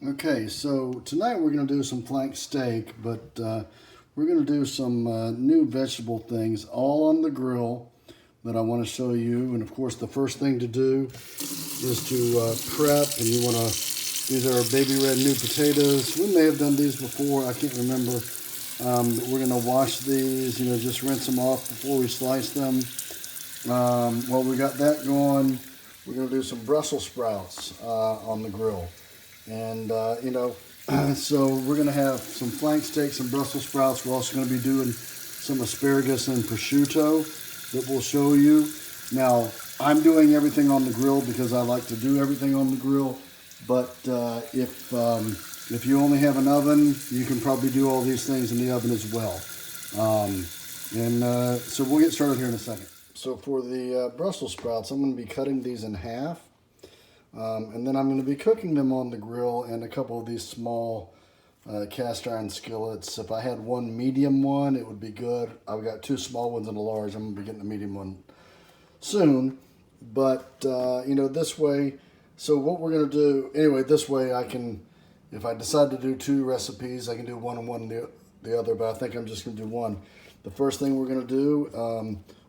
Okay, so tonight we're going to do some flank steak, but we're going to do some new vegetable things all on the grill that I want to show you. And of course, the first thing to do is to prep, and you want to, these are baby red new potatoes. We may have done these before, I can't remember. But we're going to wash these, just rinse them off before we slice them. While we got that going, we're going to do some Brussels sprouts on the grill. And, so we're going to have some flank steak, some Brussels sprouts. We're also going to be doing some asparagus and prosciutto that we'll show you. Now, I'm doing everything on the grill because I like to do everything on the grill. But if you only have an oven, you can probably do all these things in the oven as well. So we'll get started here in a second. So for the Brussels sprouts, I'm going to be cutting these in half. And then I'm going to be cooking them on the grill in a couple of these small cast iron skillets. If I had one medium one, it would be good. I've got two small ones and a large. I'm going to be getting a medium one soon. But, this way, so what we're going to do, anyway, this way I can, if I decide to do two recipes, I can do one and one and the other, but I think I'm just going to do one. The first thing we're going to do,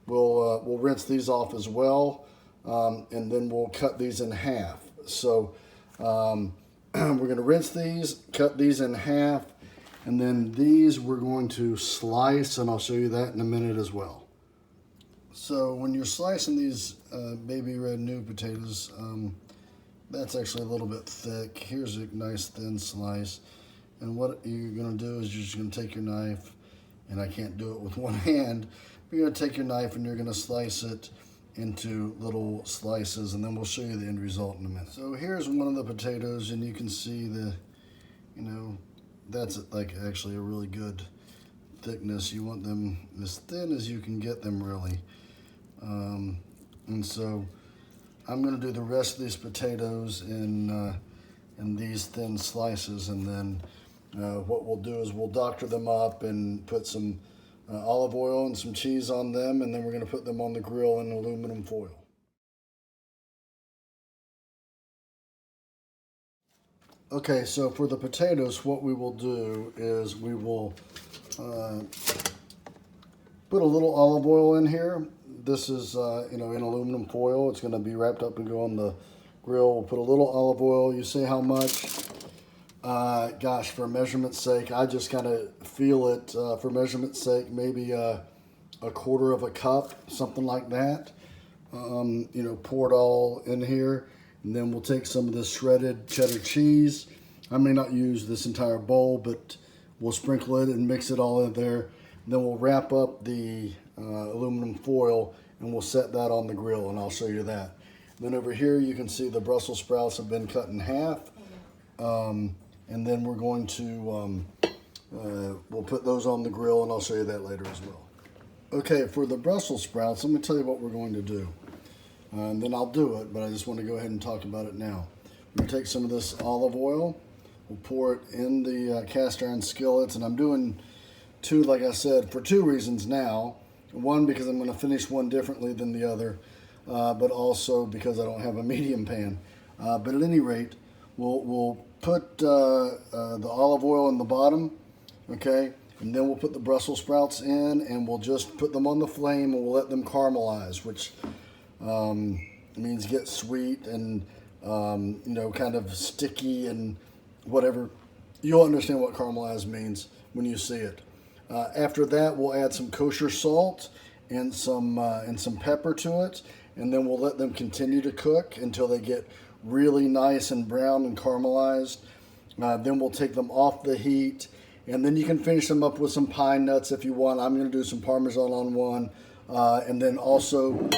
we'll rinse these off as well. And then we'll cut these in half. So we're going to rinse these, cut these in half, and then these we're going to slice, and I'll show you that in a minute as well. So when you're slicing these baby red new potatoes, that's actually a little bit thick. Here's a nice thin slice. And what you're going to do is you're just going to take your knife, and I can't do it with one hand, but you're going to take your knife and you're going to slice it into little slices, and then we'll show you the end result in a minute. So here's one of the potatoes, and you can see that's like actually a really good thickness. You want them as thin as you can get them, really. And so I'm going to do the rest of these potatoes in these thin slices, and then what we'll do is we'll doctor them up and put some olive oil and some cheese on them, and then we're going to put them on the grill in aluminum foil. Okay, so for the potatoes, what we will do is we will put a little olive oil in here. This is, in aluminum foil. It's going to be wrapped up and go on the grill. We'll put a little olive oil. You say how much? Gosh, for measurement's sake, I just kind of feel it. For measurement's sake, maybe a quarter of a cup, something like that. Pour it all in here, and then we'll take some of this shredded cheddar cheese. I may not use this entire bowl, but we'll sprinkle it and mix it all in there. And then we'll wrap up the aluminum foil, and we'll set that on the grill, and I'll show you that. Then over here, you can see the Brussels sprouts have been cut in half. And then we're going to, we'll put those on the grill, and I'll show you that later as well. Okay, for the Brussels sprouts, let me tell you what we're going to do. And then I'll do it, but I just want to go ahead and talk about it now. We're going to take some of this olive oil. We'll pour it in the cast iron skillets, and I'm doing two, like I said, for two reasons now. One, because I'm going to finish one differently than the other, but also because I don't have a medium pan. But at any rate, we'll put the olive oil in the bottom, okay? And then we'll put the Brussels sprouts in, and we'll just put them on the flame, and we'll let them caramelize, which means get sweet and, kind of sticky and whatever. You'll understand what caramelize means when you see it. After that, we'll add some kosher salt and some pepper to it, and then we'll let them continue to cook until they get really nice and brown and caramelized. Then we'll take them off the heat, and then you can finish them up with some pine nuts if you want. I'm going to do some Parmesan on one, and then also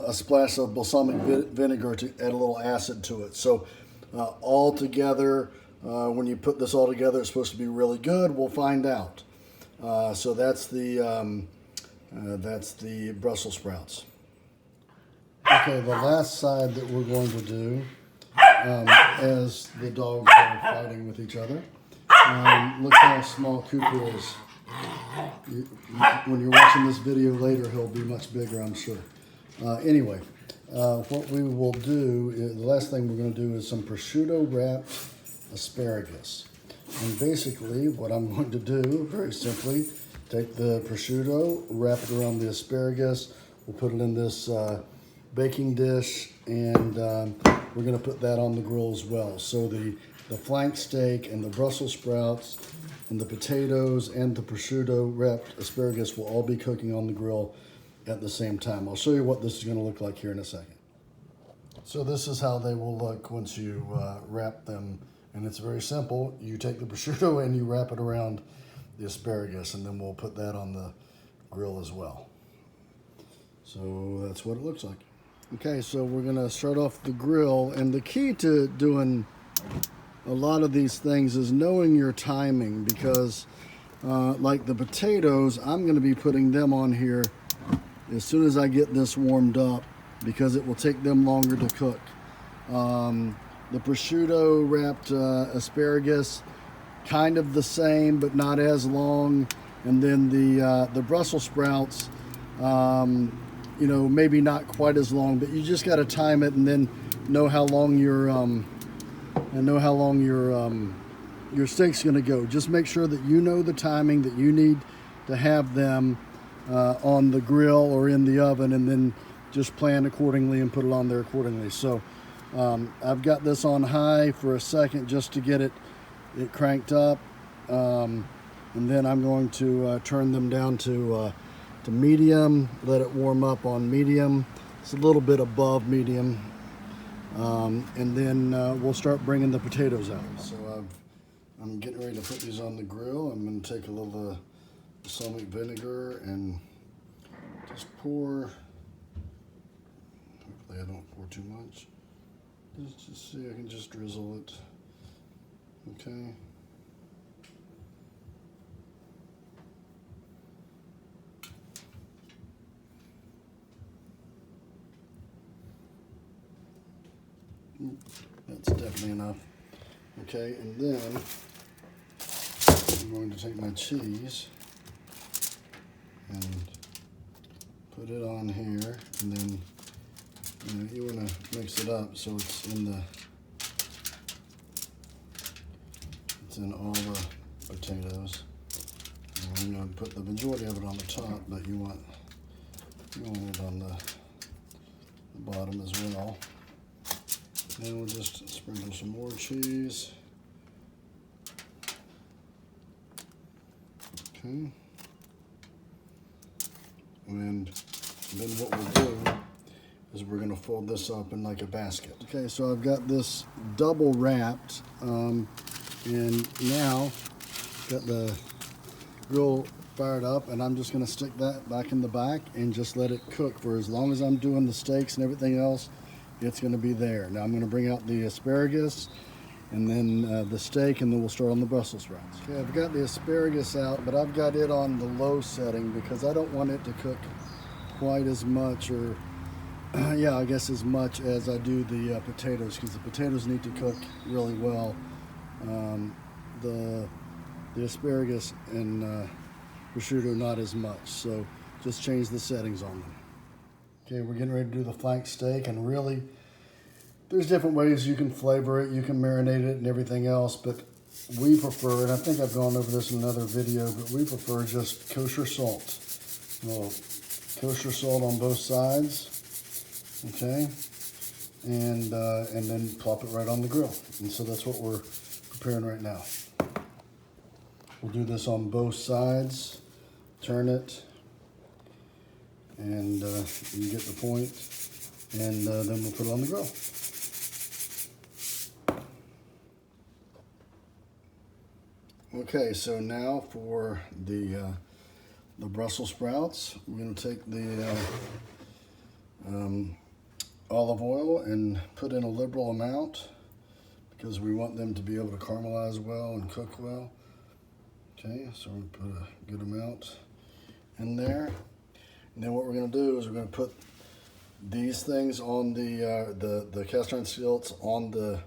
a splash of balsamic vinegar to add a little acid to it. So all together, when you put this all together, it's supposed to be really good. We'll find out. So that's the Brussels sprouts. Okay, the last side that we're going to do, as the dogs are fighting with each other. Look how small Cooper is. When you're watching this video later, he'll be much bigger, I'm sure. Anyway, what we will do, the last thing we're going to do is some prosciutto wrapped asparagus. And basically what I'm going to do, very simply, take the prosciutto, wrap it around the asparagus. We'll put it in this baking dish, and we're going to put that on the grill as well. So the flank steak and the Brussels sprouts and the potatoes and the prosciutto wrapped asparagus will all be cooking on the grill at the same time. I'll show you what this is going to look like here in a second. So this is how they will look once you wrap them, and it's very simple. You take the prosciutto and you wrap it around the asparagus, and then we'll put that on the grill as well. So that's what it looks like. Okay, so we're gonna start off the grill, and the key to doing a lot of these things is knowing your timing, because like the potatoes, I'm gonna be putting them on here as soon as I get this warmed up, because it will take them longer to cook. The prosciutto wrapped asparagus, kind of the same, but not as long. And then the Brussels sprouts, you know, maybe not quite as long, but you just got to time it and then know how long your steak's going to go. Just make sure that you know the timing that you need to have them on the grill or in the oven, and then just plan accordingly and put it on there accordingly. So I've got this on high for a second just to get it cranked up, and then I'm going to turn them down to medium, let it warm up on medium. It's a little bit above medium, and then we'll start bringing the potatoes out. So I'm getting ready to put these on the grill. I'm going to take a little balsamic vinegar and just pour. Hopefully I don't pour too much. Just see, I can just drizzle it. Okay. That's definitely enough. Okay, and then I'm going to take my cheese and put it on here, and then you want to mix it up so it's in all the potatoes. And I'm going to put the majority of it on the top, but you want it on the bottom as well. Then we'll just sprinkle some more cheese. Okay. And then what we'll do is we're going to fold this up in like a basket. Okay, so I've got this double wrapped, and now got the grill fired up, and I'm just going to stick that back in the back and just let it cook for as long as I'm doing the steaks and everything else. It's going to be there. Now I'm going to bring out the asparagus and then the steak, and then we'll start on the Brussels sprouts. Okay, I've got the asparagus out, but I've got it on the low setting because I don't want it to cook quite as much, or yeah, I guess as much as I do the potatoes, because the potatoes need to cook really well. The asparagus and prosciutto not as much, so just change the settings on them. Okay, we're getting ready to do the flank steak, and really, there's different ways you can flavor it, you can marinate it and everything else, but we prefer, and I think I've gone over this in another video, but we prefer just kosher salt. Well, kosher salt on both sides, okay, and then plop it right on the grill. And so that's what we're preparing right now. We'll do this on both sides, turn it, and you get the point, and then we'll put it on the grill. Okay, so now for the Brussels sprouts, we're going to take the olive oil and put in a liberal amount because we want them to be able to caramelize well and cook well. Okay, so we put a good amount in there. And then what we're going to do is we're going to put these things on the cast iron skillets on the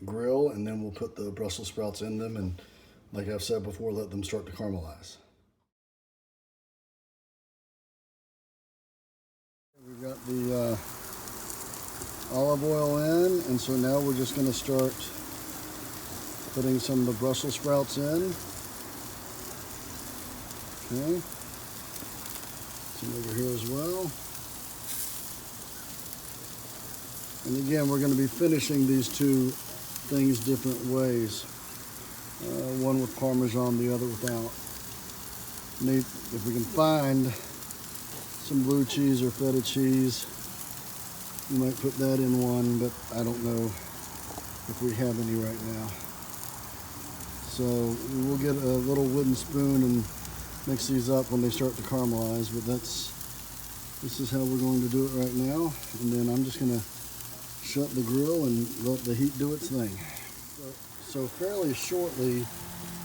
grill, and then we'll put the Brussels sprouts in them, and like I've said before, let them start to caramelize. We've got the olive oil in, and so now we're just going to start Putting some of the Brussels sprouts in. Okay. Some over here as well. And again, we're going to be finishing these two things different ways. One with Parmesan, the other without. If we can find some blue cheese or feta cheese, we might put that in one, but I don't know if we have any right now. So we'll get a little wooden spoon and mix these up when they start to caramelize, but this is how we're going to do it right now. And then I'm just going to shut the grill and let the heat do its thing. So fairly shortly,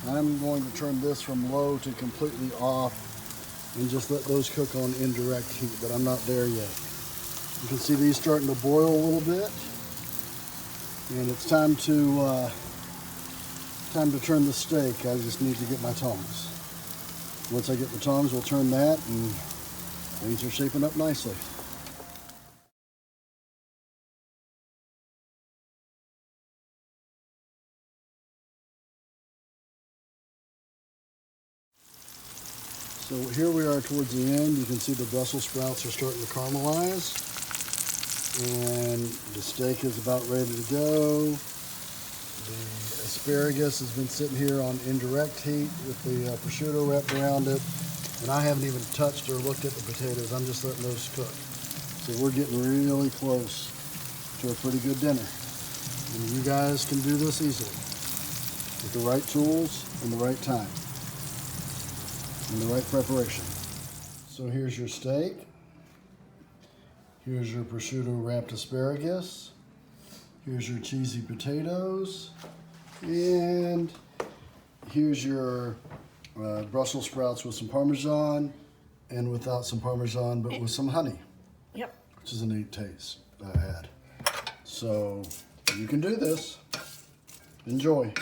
I'm going to turn this from low to completely off and just let those cook on indirect heat, but I'm not there yet. You can see these starting to boil a little bit, and it's time to turn the steak. I just need to get my tongs. Once I get the tongs, we'll turn that, and things are shaping up nicely. So here we are towards the end. You can see the Brussels sprouts are starting to caramelize. And the steak is about ready to go. The asparagus has been sitting here on indirect heat with the prosciutto wrapped around it. And I haven't even touched or looked at the potatoes. I'm just letting those cook. So we're getting really close to a pretty good dinner. And you guys can do this easily with the right tools and the right time. And the right preparation. So here's your steak. Here's your prosciutto wrapped asparagus. Here's your cheesy potatoes. And here's your Brussels sprouts with some Parmesan, and without some Parmesan, but with some honey. Yep. Which is a neat taste that I had. So you can do this. Enjoy.